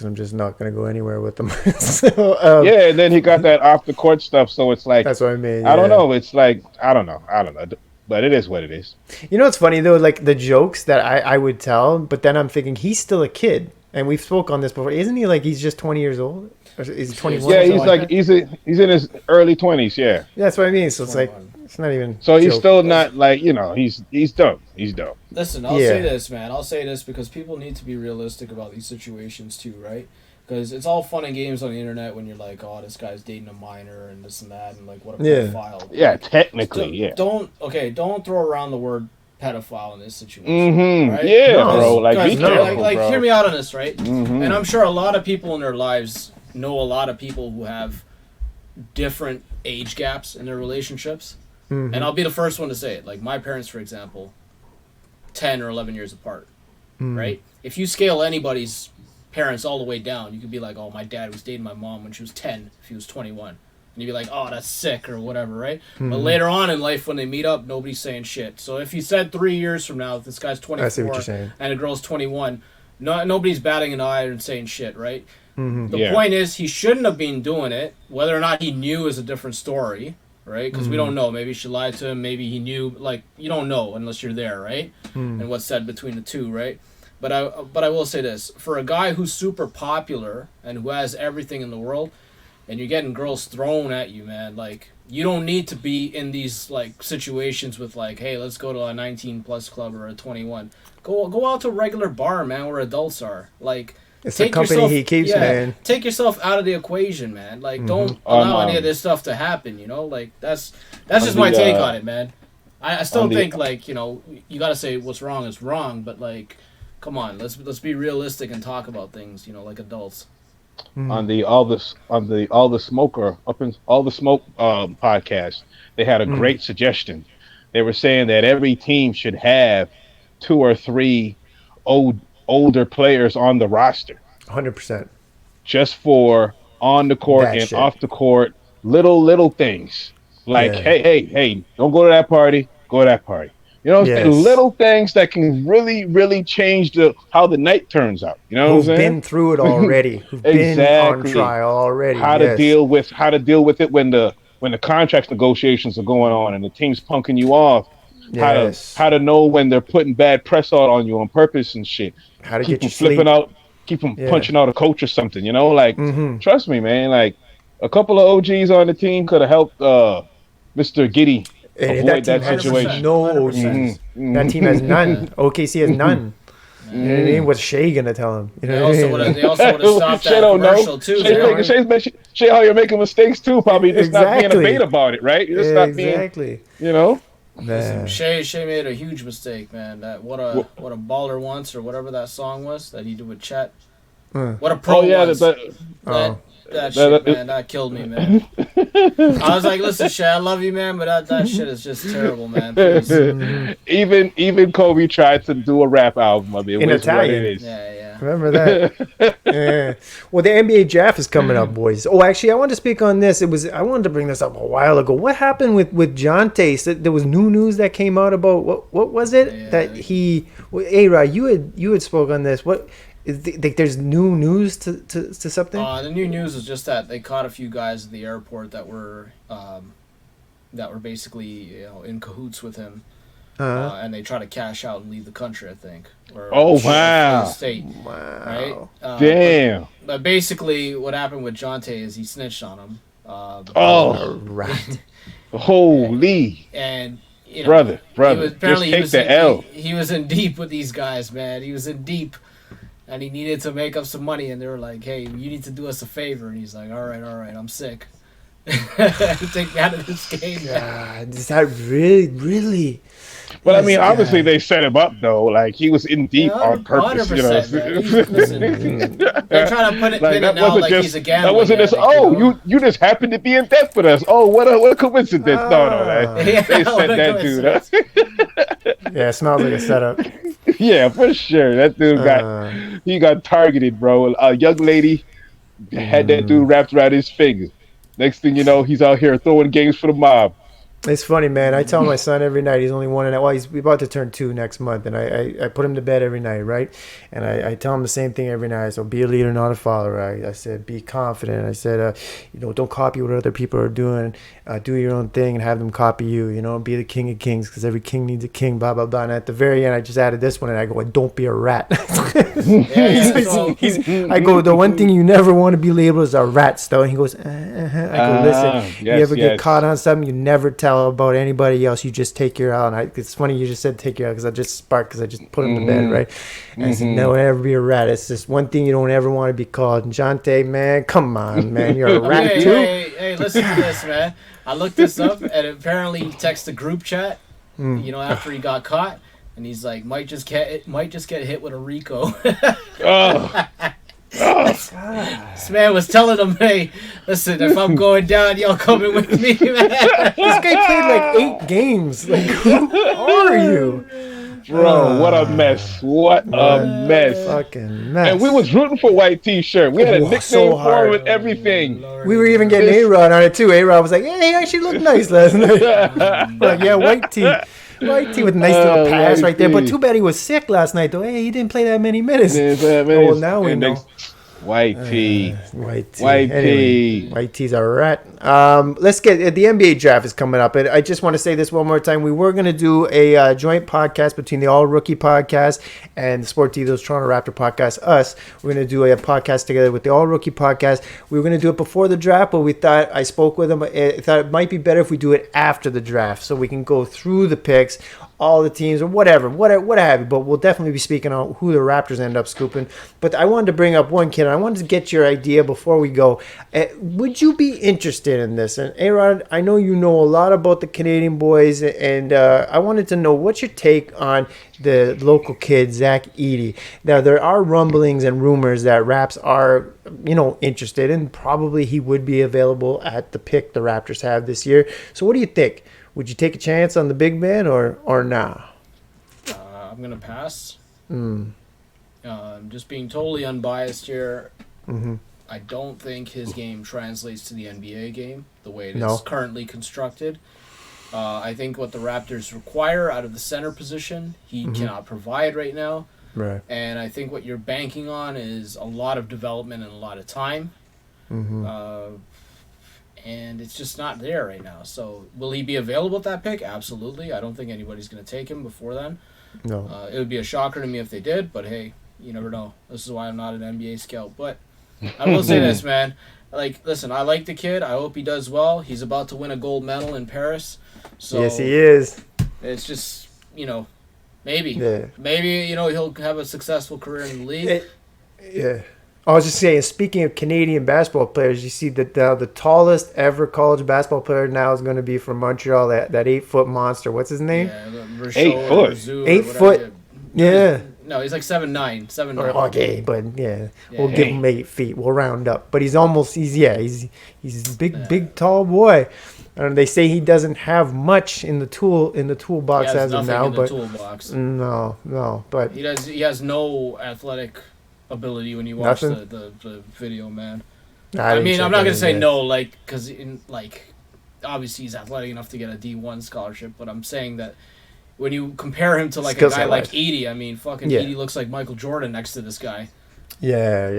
[SPEAKER 1] I'm just not going to go anywhere with them. So,
[SPEAKER 3] and then he got that off the court stuff, so it's like,
[SPEAKER 1] that's what I mean.
[SPEAKER 3] I don't know. It's like, I don't know. But it is what it is.
[SPEAKER 1] It's funny though, like the jokes that I would tell, but then I'm thinking he's still a kid, and we've spoke on this before. Isn't he like he's just 20 years old? Or is he 21?
[SPEAKER 3] Yeah, he's like he's in his early 20s. Yeah,
[SPEAKER 1] that's what I mean. So it's 21. Like it's not even.
[SPEAKER 3] So he's still not like he's dumb. He's dumb.
[SPEAKER 2] Listen, I'll say this, man. I'll say this because people need to be realistic about these situations too, right? Because it's all fun and games on the internet when you're like, oh, this guy's dating a minor and this and that, and like what a pedophile.
[SPEAKER 3] Yeah, technically,
[SPEAKER 2] Don't throw around the word pedophile in this situation.
[SPEAKER 3] Mm-hmm.
[SPEAKER 2] Right?
[SPEAKER 3] Yeah, bro. Like,
[SPEAKER 2] bro. Hear me out on this, right?
[SPEAKER 3] Mm-hmm.
[SPEAKER 2] And I'm sure a lot of people in their lives know a lot of people who have different age gaps in their relationships.
[SPEAKER 1] Mm-hmm.
[SPEAKER 2] And I'll be the first one to say it. Like my parents, for example, 10 or 11 years apart, right? If you scale anybody's parents all the way down, you could be like, oh, my dad was dating my mom when she was 10 if he was 21. And you'd be like, oh, that's sick or whatever, right? But later on in life when they meet up, nobody's saying shit. So if you said 3 years from now, if this guy's 24 and a girl's 21, nobody's batting an eye and saying shit, right? The point is he shouldn't have been doing it. Whether or not he knew is a different story, right? Because we don't know. Maybe she lied to him. Maybe he knew. Like, you don't know unless you're there, right? And what's said between the two, right? But I will say this. For a guy who's super popular and who has everything in the world, and you're getting girls thrown at you, man, like, you don't need to be in these, like, situations with, like, hey, let's go to a 19-plus club or a 21. Go out to a regular bar, man, where adults are. Like,
[SPEAKER 1] it's the company he keeps, man.
[SPEAKER 2] Take yourself out of the equation, man. Like, don't allow any of this stuff to happen, Like, that's just my take on it, man. I still think, like, you got to say what's wrong is wrong, but, like, come on, let's be realistic and talk about things, like adults.
[SPEAKER 3] On the All the Smoke podcast, they had a great suggestion. They were saying that every team should have 2 or 3 older players on the roster.
[SPEAKER 1] 100%.
[SPEAKER 3] Just for on the court and off the court, little things. Like, hey, don't go to that party, go to that party. Little things that can really, really change how the night turns out. You know what I'm saying?
[SPEAKER 1] Who've been through it already. Who've been on trial already.
[SPEAKER 3] How to deal with it when the contract negotiations are going on and the team's punking you off.
[SPEAKER 1] Yes.
[SPEAKER 3] How to know when they're putting bad press out on you on purpose and shit.
[SPEAKER 1] How to
[SPEAKER 3] keep
[SPEAKER 1] get you
[SPEAKER 3] flipping
[SPEAKER 1] sleep.
[SPEAKER 3] out, keep them punching out a coach or something. Like trust me, man. Like a couple of OGs on the team could have helped Mr. Giddey avoid that situation.
[SPEAKER 1] No OGs. That team has none. OKC has none. You know what I mean? What's Shea gonna tell him? You know
[SPEAKER 2] they also would have stopped that commercial too.
[SPEAKER 3] Shea how you're making mistakes too. Probably just not being a bait about it, right? You're just not being,
[SPEAKER 2] Listen, Shea made a huge mistake, man. That what a baller once or whatever that song was that he did with Chet. What a pro was. That shit, man, that killed me, man. I was like, listen, Shea, I love you, man, but that shit is just terrible, man.
[SPEAKER 3] Even Kobe tried to do a rap album. I mean,
[SPEAKER 1] in Italian.
[SPEAKER 2] Yeah.
[SPEAKER 1] Remember that? Yeah. Well, the NBA draft is coming up, boys. Oh, actually, I wanted to speak on this. I wanted to bring this up a while ago. What happened with Jonte? There was new news that came out about what was it that he? A.Rod, you had spoke on this. What? There's new news to something?
[SPEAKER 2] The new news is just that they caught a few guys at the airport that were basically in cahoots with him, and they try to cash out and leave the country. I think.
[SPEAKER 3] Wow!
[SPEAKER 2] State,
[SPEAKER 3] right? Damn.
[SPEAKER 2] But basically, what happened with Jonte is he snitched on him.
[SPEAKER 1] Right.
[SPEAKER 3] Holy.
[SPEAKER 2] And.
[SPEAKER 3] Brother,
[SPEAKER 2] he was in deep with these guys, man. He was in deep. And he needed to make up some money, and they were like, "Hey, you need to do us a favor." And he's like, "All right, I'm sick. Take me out of this game."
[SPEAKER 1] God, is that really?
[SPEAKER 3] Well, I mean, obviously they set him up though. Like he was in deep on purpose.
[SPEAKER 2] Listen, they're trying to pin it now like he's a gambler.
[SPEAKER 3] That wasn't just you just happened to be in debt with us. Oh, what a coincidence! No, they set that dude up.
[SPEAKER 1] Yeah, it smells like a setup.
[SPEAKER 3] Yeah, for sure. That dude got targeted, bro. A young lady had that dude wrapped around his finger. Next thing you know, he's out here throwing games for the mob.
[SPEAKER 1] It's funny, man. I tell my son every night, he's only 1 and well, he's about to turn 2 next month, and I put him to bed every night, right? And I tell him the same thing every night. So be a leader, not a follower. I said, be confident. I said, don't copy what other people are doing. Do your own thing and have them copy you. Be the king of kings because every king needs a king. Blah blah blah. And at the very end, I just added this one, and I go, don't be a rat. I go, the one thing you never want to be labeled is a rat, though. And he goes, I go, listen, you ever get caught on something, you never tell about anybody else. You just take your out. And it's funny you just said take your out because I just sparked because I just put him to bed, right? And I said, no, ever be a rat. It's just one thing you don't ever want to be called. And Jonte, man, come on, man, you're a rat too.
[SPEAKER 2] Hey, listen to this, man. I looked this up, and apparently he texted the group chat, after he got caught, and he's like, might just get hit with a Rico. This man was telling him, hey, listen, if I'm going down, y'all coming with me, man.
[SPEAKER 1] This guy played like 8 games. Like, who are you?
[SPEAKER 3] Bro, what a mess. What a mess.
[SPEAKER 1] Fucking mess.
[SPEAKER 3] And we was rooting for White T-shirt. We had a nickname for him and everything.
[SPEAKER 1] We were even getting A.Rod on it too. A.Rod was like, hey, he actually looked nice last night. Like, yeah, White T. White T with a nice little pass right there. But too bad he was sick last night, though. Hey, he didn't play that many minutes. Oh, now we know.
[SPEAKER 3] White T.
[SPEAKER 1] White T.
[SPEAKER 3] White
[SPEAKER 1] T. White T's a rat. Let's get the NBA draft is coming up. And I just want to say this one more time. We were going to do a joint podcast between the All Rookie podcast and the Sportitos Toronto Raptor podcast. We're going to do a podcast together with the All Rookie podcast. We were going to do it before the draft, but we thought, I spoke with him. I thought it might be better if we do it after the draft so we can go through the picks, all the teams or whatever have you. But we'll definitely be speaking on who the Raptors end up scooping. But I wanted to bring up one kid. I wanted to get your idea before we go. Would you be interested in this? And A.Rod, I know you know a lot about the Canadian boys, and I wanted to know what's your take on the local kid, Zach Edey. Now, there are rumblings and rumors that Raps are, interested in. Probably he would be available at the pick the Raptors have this year. So what do you think? Would you take a chance on the big man or nah?
[SPEAKER 2] I'm going to pass. Just being totally unbiased here, I don't think his game translates to the NBA game the way it is currently constructed. I think what the Raptors require out of the center position, he cannot provide right now.
[SPEAKER 1] Right.
[SPEAKER 2] And I think what you're banking on is a lot of development and a lot of time. And it's just not there right now. So will he be available at that pick? Absolutely. I don't think anybody's going to take him before then.
[SPEAKER 1] No.
[SPEAKER 2] It would be a shocker to me if they did, but hey, you never know. This is why I'm not an NBA scout. But I will say this, man. Like, listen, I like the kid. I hope he does well. He's about to win a gold medal in Paris. So
[SPEAKER 1] yes, he is.
[SPEAKER 2] It's just, maybe.
[SPEAKER 1] Yeah.
[SPEAKER 2] Maybe, he'll have a successful career in the league.
[SPEAKER 1] Yeah. I was just saying, speaking of Canadian basketball players, you see that the tallest ever college basketball player now is going to be from Montreal, that 8-foot monster. What's his name?
[SPEAKER 2] Yeah,
[SPEAKER 3] 8 foot.
[SPEAKER 1] 8 foot. Yeah.
[SPEAKER 2] No, he's like 7'9". 7'9".
[SPEAKER 1] Okay, but we'll give him 8 feet. We'll round up. But he's almost he's a big tall boy. They say he doesn't have much in the toolbox as of now, but
[SPEAKER 2] toolbox.
[SPEAKER 1] No, but
[SPEAKER 2] he has no athletic ability when you watch the video, man. I mean, I'm not gonna say no, because obviously he's athletic enough to get a D1 scholarship, but I'm saying that when you compare him to a guy like Edey, I mean, fucking Edey looks like Michael Jordan next to this guy.
[SPEAKER 1] Yeah.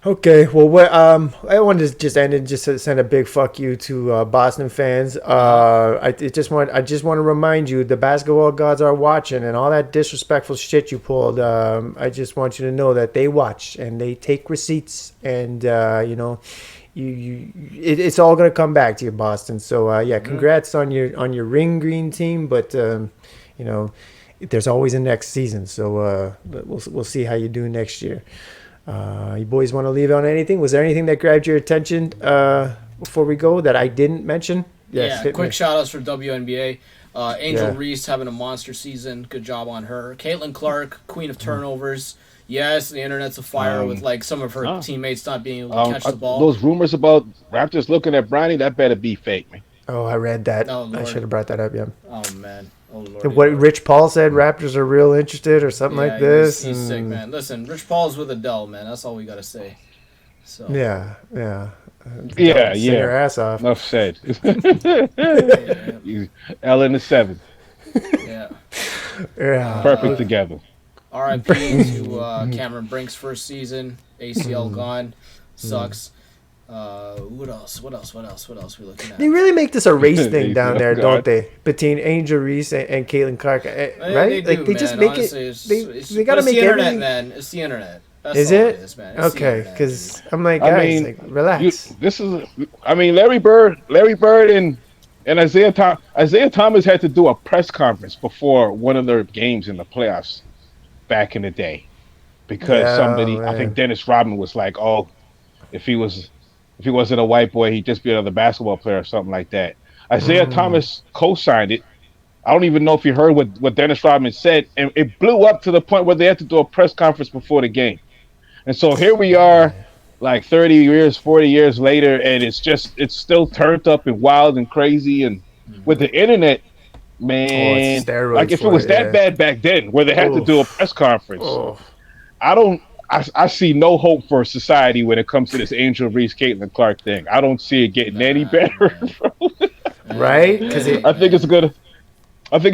[SPEAKER 1] Okay, well, I wanted to just end it, just to send a big fuck you to Boston fans. I just want to remind you, the basketball gods are watching, and all that disrespectful shit you pulled. I just want you to know that they watch and they take receipts, and it's all gonna come back to you, Boston. So congrats on your ring green team, but there's always a next season. So we'll see how you do next year. You boys want to leave on anything? Was there anything that grabbed your attention before we go that I didn't mention?
[SPEAKER 2] Yes, quick shout-outs for WNBA. Angel Reese having a monster season. Good job on her. Caitlin Clark, queen of turnovers. Yes, the internet's afire with some of her teammates not being able to catch the ball.
[SPEAKER 3] Those rumors about Raptors looking at Bronny, that better be fake, man.
[SPEAKER 1] Oh, I read that. Oh, I should have brought that up, yeah.
[SPEAKER 2] Oh, man. Oh, Lord.
[SPEAKER 1] What Rich Paul said, Raptors are real interested or something like this.
[SPEAKER 2] He's sick, man. Listen, Rich Paul's with Adele, man. That's all we got to say. So.
[SPEAKER 1] Yeah.
[SPEAKER 3] Your
[SPEAKER 1] ass off.
[SPEAKER 3] Enough said. L in the 7.
[SPEAKER 2] Yeah.
[SPEAKER 3] Perfect together.
[SPEAKER 2] R.I.P. to Cameron Brink's first season. ACL gone. Sucks. What else we looking at?
[SPEAKER 1] They really make this a race thing down there, don't they? Between Angel Reese and Caitlin Clark, right?
[SPEAKER 2] They
[SPEAKER 1] just make
[SPEAKER 2] honestly,
[SPEAKER 1] they gotta make everything.
[SPEAKER 2] Man. It's the internet. That's
[SPEAKER 1] is
[SPEAKER 2] all
[SPEAKER 1] it?
[SPEAKER 2] It is, man.
[SPEAKER 1] Okay, because I'm like, guys, relax.
[SPEAKER 3] Larry Bird and Isaiah Thomas had to do a press conference before one of their games in the playoffs back in the day, because I think Dennis Rodman was like, oh, if he wasn't a white boy, he'd just be another basketball player or something like that. Isaiah Thomas co-signed it. I don't even know if you heard what Dennis Rodman said, and it blew up to the point where they had to do a press conference before the game. And so here we are, like 30 years, 40 years later, and it's still turned up and wild and crazy. And with the internet, man, like if it was that bad back then, where they had to do a press conference, I see no hope for society when it comes to this Angel Reese, Caitlin Clark thing. I don't see it getting any better, bro.
[SPEAKER 1] Right? Because
[SPEAKER 3] I think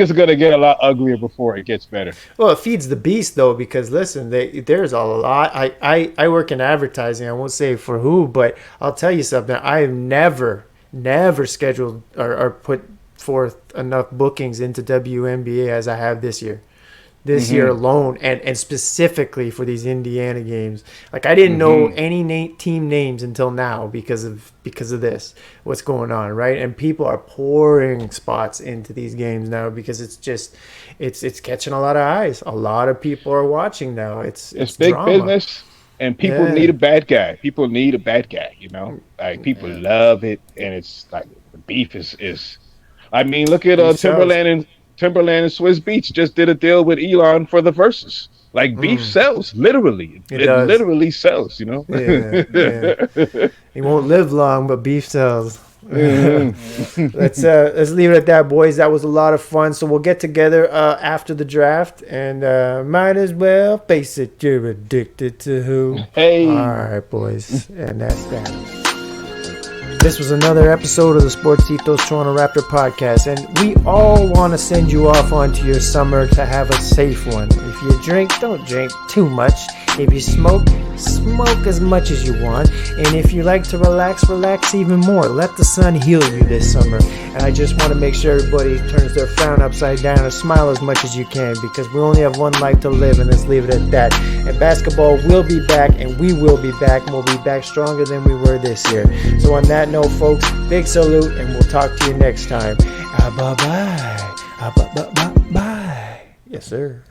[SPEAKER 3] it's gonna get a lot uglier before it gets better.
[SPEAKER 1] Well, it feeds the beast though, because listen, there's a lot. I work in advertising. I won't say for who, but I'll tell you something. I have never scheduled or put forth enough bookings into WNBA as I have this year. This year alone, and specifically for these Indiana games. Like, I didn't know any team names until now because of this, what's going on, right? And people are pouring spots into these games now because it's catching a lot of eyes. A lot of people are watching now. It's
[SPEAKER 3] big
[SPEAKER 1] drama.
[SPEAKER 3] Business, and people need a bad guy. People need a bad guy, Like, people love it, and it's like the beef is. I mean, look at Timberland and Swiss Beats just did a deal with Elon for the Versus. Like, beef sells, literally. It literally sells,
[SPEAKER 1] Yeah. He won't live long, but beef sells. Let's leave it at that, boys. That was a lot of fun. So we'll get together after the draft, and might as well face it, you're addicted to who?
[SPEAKER 3] Hey.
[SPEAKER 1] All right, boys. And that's that. This was another episode of the Sportsitos Toronto Raptor podcast, and we all want to send you off onto your summer to have a safe one. If you drink, don't drink too much. If you smoke, Smoke as much as you want. And if you like to relax even more. Let the sun heal you this summer. And I just want to make sure everybody turns their frown upside down and smile as much as you can, because we only have one life to live, and let's leave it at that. And basketball will be back, and we will be back, and we'll be back stronger than we were this year. So on that note, folks, big salute, and we'll talk to you next time. Bye-bye. Bye. Yes, sir.